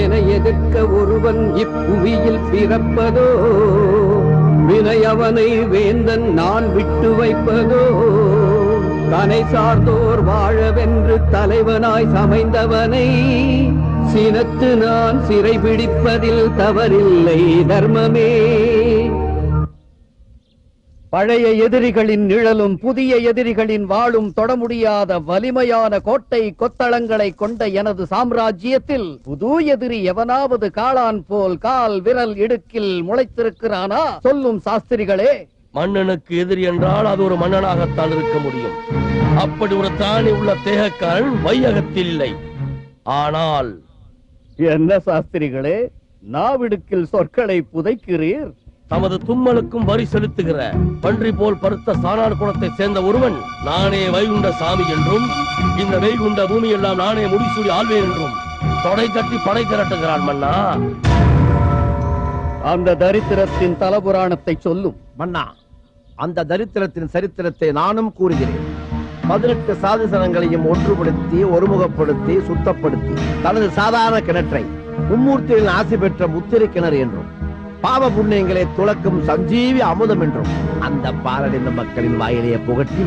என எதிர்க்க ஒருவன் இப்புவியில் பிறப்பதோ, வினை அவனை வேந்தன் நான் விட்டு வைப்பதோ, தனை சார்ந்தோர் வாழவென்று தலைவனாய் சமைந்தவனை சினத்து நான் சிறை பிடிப்பதில் தவறில்லை தர்மமே. பழைய எதிரிகளின் நிழலும் புதிய எதிரிகளின் வாளும் தொட முடியாத வலிமையான கோட்டை கொத்தளங்களை கொண்ட எனது சாம்ராஜ்யத்தில் புது எதிரி எவனாவது காளான் போல் கால் விரல் இடுக்கில் முளைத்திருக்கிறானா? சொல்லும் சாஸ்திரிகளே. மன்னனுக்கு எதிரி என்றால் அது ஒரு மன்னனாகத்தான் இருக்க முடியும். அப்படி ஒரு தானி உள்ள தேகக்காரன் வையகத்தில் இல்லை. ஆனால் என்ன சாஸ்திரிகளே, நாவிடுக்கில் சொற்களை புதைக்கிறீர்? தமது தும்மலுக்கும் வரி செலுத்துகிற பன்றி போல் பருத்த சாணார் குலத்தை சேர்ந்த ஒருவன் நானே வைகுண்ட சாமி என்றும் இந்த வைகுண்ட பூமி எல்லாம் நானே முடிசூடி ஆள்வேன் என்றும் தொடை தட்டி படை திரட்டுகிறான். மன்னா, அந்த தரித்திரத்தின் தலபுராணத்தை சொல்லும். மன்னா, அந்த தரித்திரத்தின் சரித்திரத்தை நானும் கூறுகிறேன். 18 சாதிசனங்களையும் ஒன்றுபடுத்தி ஒருமுகப்படுத்தி சுத்தப்படுத்தி தனது சாதாரண கிணற்றை மும்மூர்த்திகளின் ஆசி பெற்ற முத்திரை கிணறு என்றும் பாவ புண்ணியங்களை துளக்கும் சஞ்சீவி அமுதம் என்றும் அந்த பாலடைந்த மக்களின் வாயிலேயே புகட்டி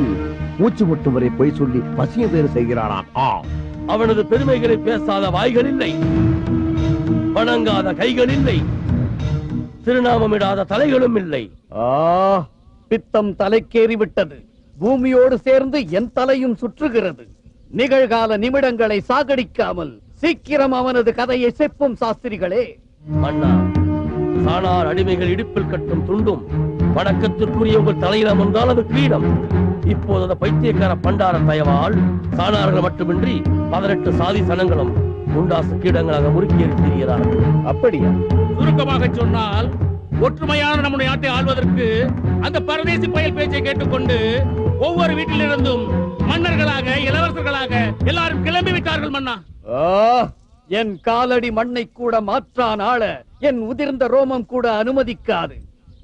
மூச்சு முட்டும் வரை பொய் சொல்லி பசிய பேறு செய்கிறானாம். அவனது பெருமைகளை பேசாத வாய்கள் இல்லை, வணங்காத கைகள் இல்லை, திருநாமமிடாத தலைகளும் இல்லை. பித்தம் தலைக்கேறிவிட்டது. பூமியோடு சேர்ந்து என் தலையும் சுற்றுகிறது. நிகழ்கால நிமிடங்களை சாகடிக்காமல் சீக்கிரம் அவனது கதையை செப்பும் சாஸ்திரிகளே. மன்னா, சாணார் அடிமைகள் இடுப்பில் கட்டும் துண்டும் வணக்கத்திற்குரிய உங்கள் தலையிடம் வந்தால் அது கிரீடம். இப்போது அந்த பைத்தியக்கார பண்டார தயவால் சாணார்கள் மட்டுமின்றி 18 சாதி சனங்களும் குண்டாசு கீடங்களாக முறுக்கேறி திரிகிறார்கள். அப்படியா? சுருக்கமாக சொன்னால், ஒற்றுமையான நம்முடைய நாட்டை ஆள்வதற்கு அந்த பரதேசி பயல் பேச்சை கேட்டுக்கொண்டு ஒவ்வொரு வீட்டிலிருந்தும் மன்னர்களாக இளவரசர்களாக எல்லாரும் கிளம்பி விட்டார்கள். மன்னா, என் காலடி மண்ணை கூட மாற்றான் ஆள என் உதிர்ந்த ரோமம் கூட அனுமதிக்காது.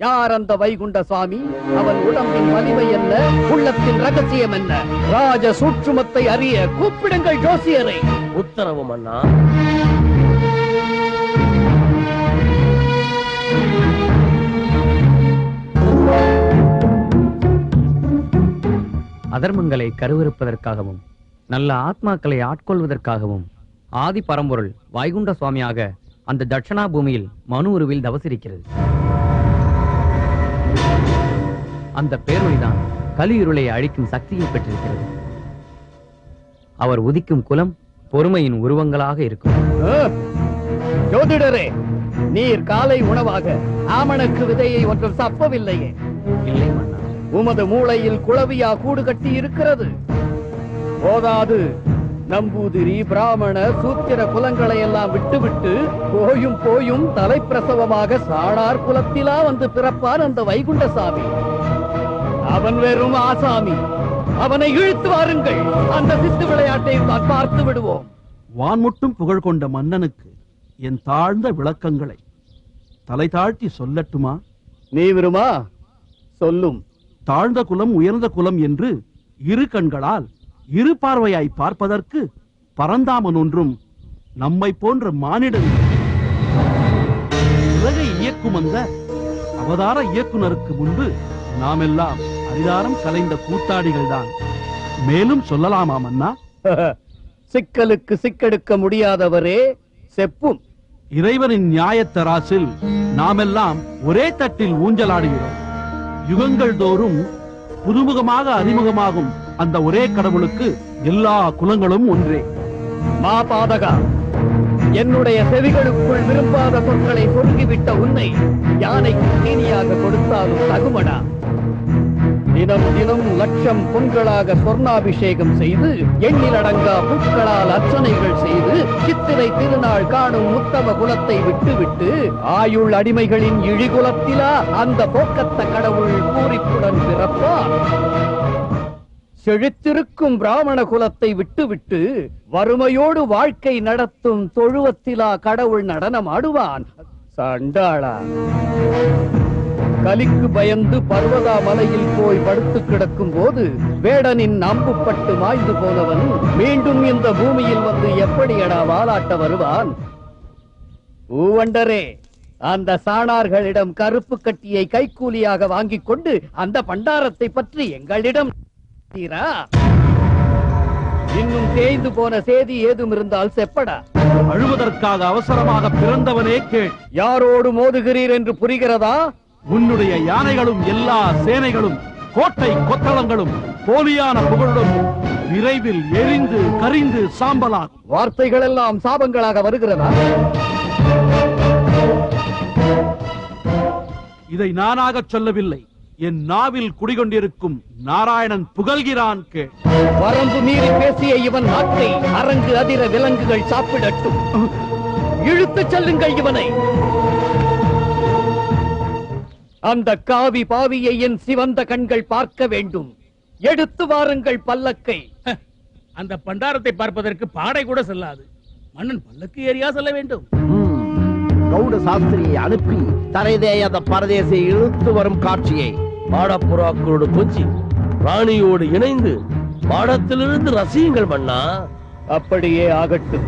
யார் அந்த வைகுண்ட சுவாமி? அவன் உடம்பின் வலிமை என்ன? உள்ளத்தின் ரகசியம் என்ன? ராஜ சூட்சுமத்தை அறிய கூப்பிடுங்கள் ஜோசியரை. உத்தரவு மன்னா. அதர்மங்களை கருவிருப்பதற்காகவும் நல்ல ஆத்மாக்களை ஆட்கொள்வதற்காகவும் ஆதி பரம்பொருள் வைகுண்ட சுவாமியாக அந்த தட்சணா பூமியில் மனு உருவில் தவசிருக்கிறது. அந்த பேரொழிதான் கலியுருளை அழிக்கும் சக்தியை பெற்றிருக்கிறது. அவர் உதிக்கும் குலம் பொறுமையின் உருவங்களாக இருக்கும். ஜோதிடரே, நீர் காலை உணவாக ஆமணக்கு விதையை ஒன்றும் சப்பவில்லையே? இல்லை மன்னா. உமது மூளையில் குளவியா கூடு கட்டி இருக்கிறது. போதாது, நம்பூதிரி பிராமண சூத்திர குலங்களை எல்லாம் விட்டுவிட்டு போயும் போயும் தலைப்பிரசவமாக சாணார் குலத்திலா வந்து பிறப்பார் அந்த வைகுண்ட சாமி. அவன் வெறும் ஆசாமி. அவனை இழுத்து வாருங்கள். அந்த சித்து விளையாட்டை நான் பார்த்து விடுவோம். வான்முட்டும் புகழ் கொண்ட மன்னனுக்கு என் தாழ்ந்த விளக்கங்களை தலை தாழ்த்தி சொல்லட்டுமா? நீ விருமா சொல்லும். தாழ்ந்த குலம் உயர்ந்த குலம் என்று இரு கண்களால் இரு பார்வையாய் பார்ப்பதற்கு பரந்தாமன் ஒன்றும் நம்மை போன்ற மானிடன் உலகை இயக்கும் அந்த அவதார இயக்குனருக்கு முன்பு நாமெல்லாம் அரிதாரம் கலைந்த கூத்தாடிகள் தான். மேலும் சொல்லலாமா மன்னா? சிக்கலுக்கு சிக்கெடுக்க முடியாதவரே செப்பும். இறைவனின் நியாயத்தராசில் நாமெல்லாம் ஒரே தட்டில் ஊஞ்சலாடுகிறோம். யுகங்கள் தோறும் புதுமுகமாக அறிமுகமாகும் அந்த ஒரே கடவுளுக்கு எல்லா குலங்களும் ஒன்றே. மாபாதகா, என்னுடைய செவிகளுக்குள் விரும்பாத சொற்களை சொருகிவிட்ட உன்னை யானைக்கு தீனியாக கொடுத்தாலும் தகுமடா. தினம் தினம் லட்சம் பொன்களாக சொர்ணாபிஷேகம் செய்து எண்ணிலடங்கா பூக்களால் அர்ச்சனைகள் செய்து சித்திரை திருநாள் காணும் உத்தம குலத்தை விட்டுவிட்டு ஆயுள் அடிமைகளின் இழிகுலத்திலா அந்த போக்கத்த கடவுள் பூரிப்புடன் பிறப்பார். செழித்திருக்கும் பிராமண குலத்தை விட்டுவிட்டு வறுமையோடு வாழ்க்கை நடத்தும் தொழுவத்திலா கடவுள் நடனம் ஆடுவான். சண்டாளா, கலிக்கு பயந்து பர்வதா மலையில் போய் படுத்து கிடக்கும் போது வேடனின் அம்புப்பட்டு மாய்ந்து போனவன் மீண்டும் இந்த பூமியில் வந்து எப்படியடா வாலாட்ட வருவான்? ஊவண்டரே, அந்த சாணார்களிடம் கருப்பு கட்டியை கைக்கூலியாக வாங்கிக் கொண்டு அந்த பண்டாரத்தை பற்றி எங்களிடம் தீரா? இன்னும் தேய்ந்து போன சேதி ஏதும் இருந்தால் செப்படா. அழுவதற்காக அவசரமாக பிறந்தவனே கேள். யாரோடு மோதுகிறீர் என்று புரிகிறதா? உன்னுடைய யானைகளும் எல்லா சேனைகளும் கோட்டை கொத்தளங்களும் போலியான புகழுடன் விரைவில் எரிந்து கரிந்து சாம்பலாகும். வார்த்தைகள் எல்லாம் சாபங்களாக வருகிறதா? இதை நானாக சொல்லவில்லை, என் நாவில் குடிகொண்டிருக்கும் நாராயணன் புகழ்கிறான் கேள். வரம்பு மீறி பேசிய இவன் நாட்டை அரங்கு அதிர விலங்குகள் சாப்பிடட்டும். இழுத்துச் செல்லுங்கள் இவனை. அந்த காவி பாவியை என் சிவந்த கண்கள் பார்க்க வேண்டும். எடுத்து வாருங்கள் பல்லக்கை. அந்த பண்டாரத்தை பார்ப்பதற்கு பாடை கூட செல்லாது. மன்னன் பல்லக்கு ஏறியா செல்ல வேண்டும்? கவுட சாஸ்திரியை அனுப்பி தரைதேயாத பரதேசை இழுத்து வரும் காட்சியை மாடப்புறாக்களோடு கொஞ்சி ராணியோடு இணைந்து மாடத்திலிருந்து ரசியுங்கள் மன்னா. அப்படியே ஆகட்டும்.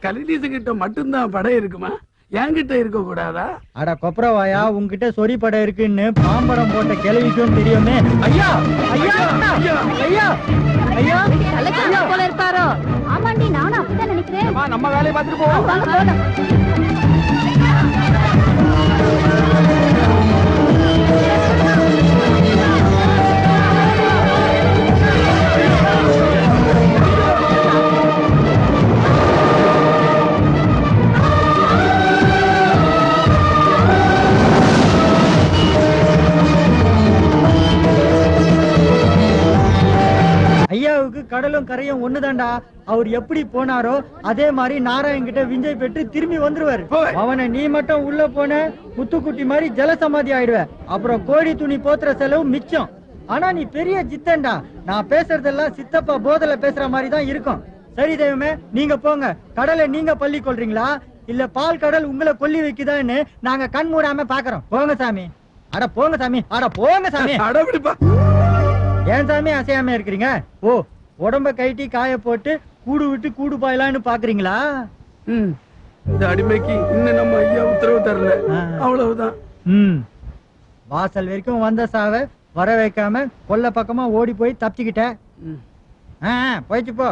கலிதீசங்கிட்ட மட்டும்தான் படை இருக்குமா? என்கிட்ட இருக்க கூடாதா? அட கொப்பரவாயா, உன்கிட்ட சொறி படை இருக்குன்னு பாம்பரம் போட்ட கிளவிக்கும் தெரியுமே. ஐயா ஐயா ஐயா ஐயா ஐயா ஐயா போல இருப்பாரோ? ஆமாண்டி, நானும் அப்படிதான் நினைக்கிறேன். நம்ம வேலையை பார்த்துட்டு போவோம். ஐயாவுக்கு கடலும் கரையும் ஒண்ணுதான்டா. அவர் எப்படி போனாரோ அதே மாதிரி நாராயண் கிட்ட விஞ்சய் பெற்று திரும்பி வந்துருவாரு. அவனை நீ மட்டும் உள்ள போன முத்துக்குட்டி மாதிரி ஜலசமாதி ஆயிடுவ. அப்புறம் கோடி துணி போத்துற செலவு மிச்சம். ஆனா நீ பெரிய ஜித்தன்டா. நான் பேசுறதெல்லாம் சித்தப்பா போதல பேசுற மாதிரி தான் இருக்கும். சரி தெய்வமே, நீங்க போங்க. கடலை நீங்க பள்ளி கொள்றீங்களா இல்ல பால் கடல் உங்களை கொல்லி வைக்குதான்னு நாங்க கண் மூடாம பாக்குறோம். போங்க சாமி. அட போங்க சாமி. அட போங்க சாமி. அடபிடிப்பா. ஏன் சாமி அசையாம இருக்கிறீங்க? ஓ, உடம்ப கைட்டி காய போட்டு கூடு விட்டு கூடு பாயலான்னு பாக்குறீங்களா? இந்த அடிமைக்கு இன்னும் நம்ம ஐயா உத்தரவு தரல, அவ்வளவுதான். வாசல் வரைக்கும் வந்த சாவ வர வைக்காம கொல்ல பக்கமா ஓடி போய் தப்பிச்சுக்கிட்ட. போயிச்சு போ.